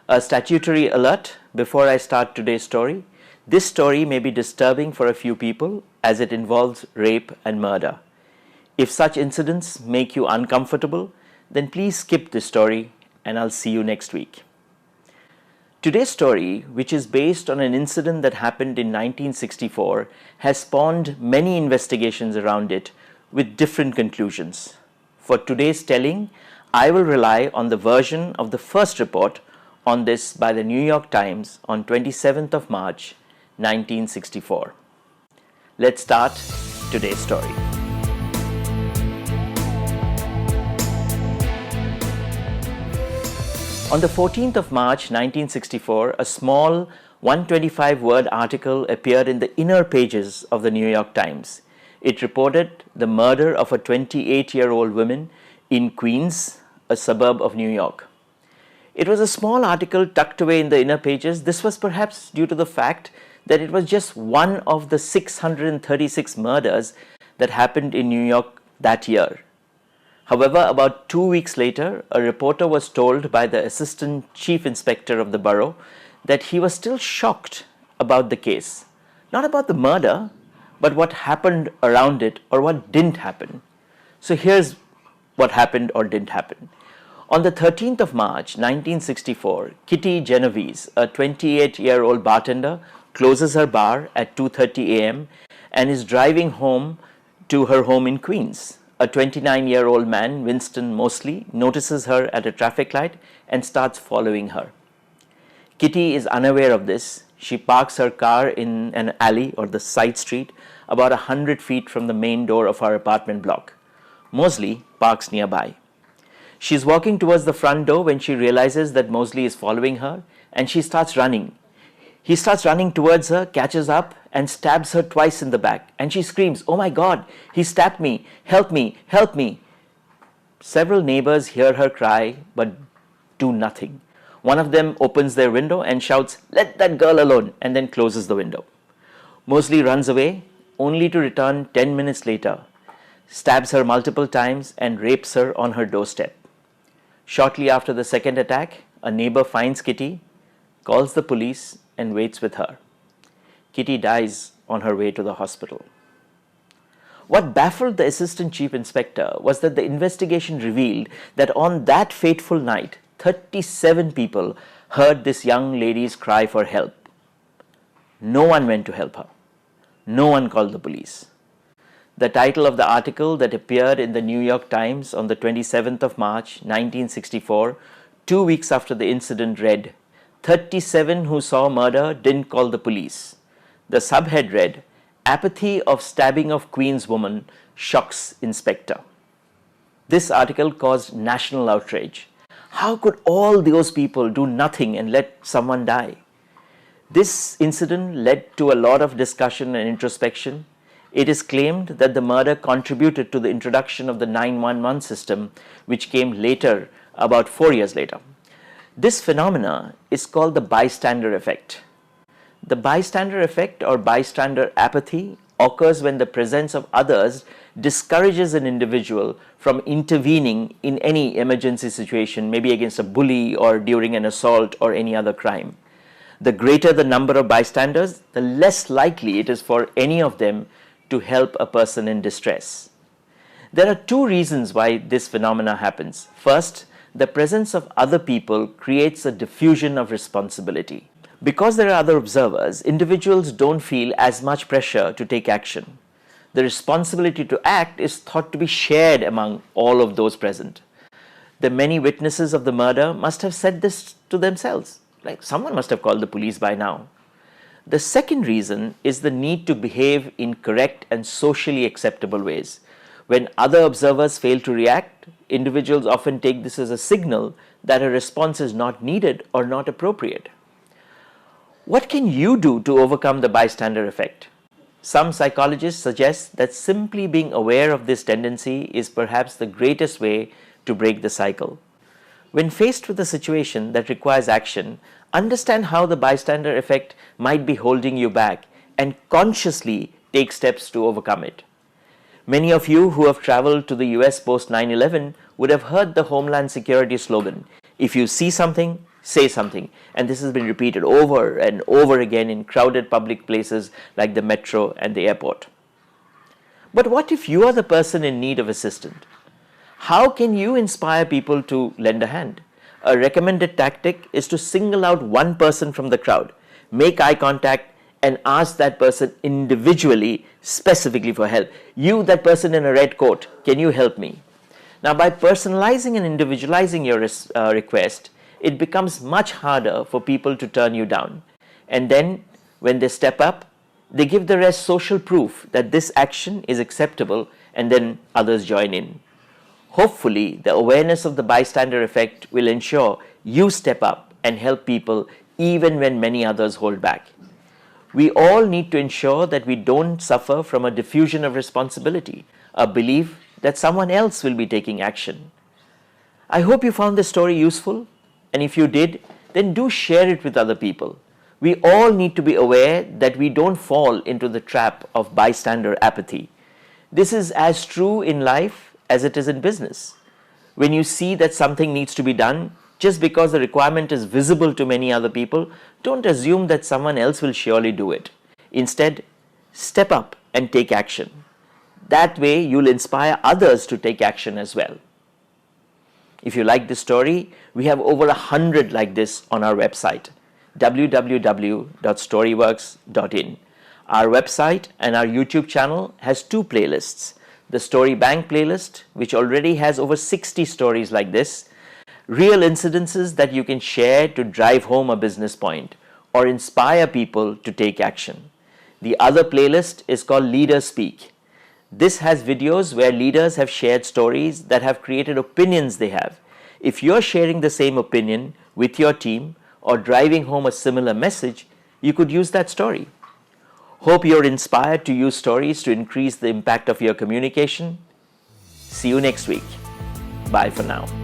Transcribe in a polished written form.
A statutory alert before I start today's story. This story may be disturbing for a few people as it involves rape and murder. If such incidents make you uncomfortable, then please skip this story and I'll see you next week. Today's story, which is based on an incident that happened in 1964, has spawned many investigations around it with different conclusions. For today's telling, I will rely on the version of the first report on this by the New York Times on 27th of March, 1964. Let's start today's story. On the 14th of March 1964, a small 125-word article appeared in the inner pages of the New York Times. It reported the murder of a 28-year-old woman in Queens, a suburb of New York. It was a small article tucked away in the inner pages. This was perhaps due to the fact that it was just one of the 636 murders that happened in New York that year. However, about 2 weeks later, a reporter was told by the assistant chief inspector of the borough that he was still shocked about the case. Not about the murder, but what happened around it or what didn't happen. So here's what happened or didn't happen. On the 13th of March 1964, Kitty Genovese, a 28-year-old bartender, closes her bar at 2:30 a.m. and is driving home to her home in Queens. A 29-year-old man, Winston Mosley, notices her at a traffic light and starts following her. Kitty is unaware of this. She parks her car in an alley or the side street about 100 feet from the main door of her apartment block. Mosley parks nearby. She's walking towards the front door when she realizes that Mosley is following her and she starts running. He starts running towards her, catches up and stabs her twice in the back, and she screams, "Oh my God, he stabbed me, help me, help me." Several neighbors hear her cry but do nothing. One of them opens their window and shouts, "Let that girl alone," and then closes the window. Mosley runs away only to return 10 minutes later, stabs her multiple times and rapes her on her doorstep. Shortly after the second attack, a neighbor finds Kitty, calls the police and waits with her. Kitty dies on her way to the hospital. What baffled the assistant chief inspector was that the investigation revealed that on that fateful night, 37 people heard this young lady's cry for help. No one went to help her. No one called the police. The title of the article that appeared in the New York Times on the 27th of March 1964, 2 weeks after the incident, read, "37 who saw murder didn't call the police." The subhead read, "Apathy of stabbing of Queens woman shocks inspector." This article caused national outrage. How could all those people do nothing and let someone die? This incident led to a lot of discussion and introspection. It is claimed that the murder contributed to the introduction of the 911 system, which came later, about 4 years later. This phenomena is called the bystander effect. The bystander effect or bystander apathy occurs when the presence of others discourages an individual from intervening in any emergency situation, maybe against a bully or during an assault or any other crime. The greater the number of bystanders, the less likely it is for any of them to help a person in distress. There are two reasons why this phenomena happens. First, the presence of other people creates a diffusion of responsibility. Because there are other observers, individuals don't feel as much pressure to take action. The responsibility to act is thought to be shared among all of those present. The many witnesses of the murder must have said this to themselves, like someone must have called the police by now. The second reason is the need to behave in correct and socially acceptable ways. When other observers fail to react, individuals often take this as a signal that a response is not needed or not appropriate. What can you do to overcome the bystander effect? Some psychologists suggest that simply being aware of this tendency is perhaps the greatest way to break the cycle. When faced with a situation that requires action, understand how the bystander effect might be holding you back and consciously take steps to overcome it. Many of you who have traveled to the US post 9/11 would have heard the Homeland Security slogan, "If you see something, say something. And this has been repeated over and over again in crowded public places like the metro and the airport. But what if you are the person in need of assistance? How can you inspire people to lend a hand? A recommended tactic is to single out one person from the crowd, make eye contact, and ask that person individually, specifically for help. You, that person in a red coat, can you help me? Now, by personalizing and individualizing your request, it becomes much harder for people to turn you down. And then, when they step up, they give the rest social proof that this action is acceptable, and then others join in. Hopefully, the awareness of the bystander effect will ensure you step up and help people even when many others hold back. We all need to ensure that we don't suffer from a diffusion of responsibility, a belief that someone else will be taking action. I hope you found this story useful, and if you did, then do share it with other people. We all need to be aware that we don't fall into the trap of bystander apathy. This is as true in life as it is in business. When you see that something needs to be done, just because the requirement is visible to many other people, don't assume that someone else will surely do it. Instead, step up and take action. That way, you'll inspire others to take action as well. If you like this story, we have over 100 like this on our website, www.storyworks.in. Our website and our YouTube channel has two playlists. The Story Bank playlist, which already has over 60 stories like this, real incidences that you can share to drive home a business point or inspire people to take action. The other playlist is called Leaders Speak. This has videos where leaders have shared stories that have created opinions they have. If you're sharing the same opinion with your team or driving home a similar message, you could use that story. Hope you're inspired to use stories to increase the impact of your communication. See you next week. Bye for now.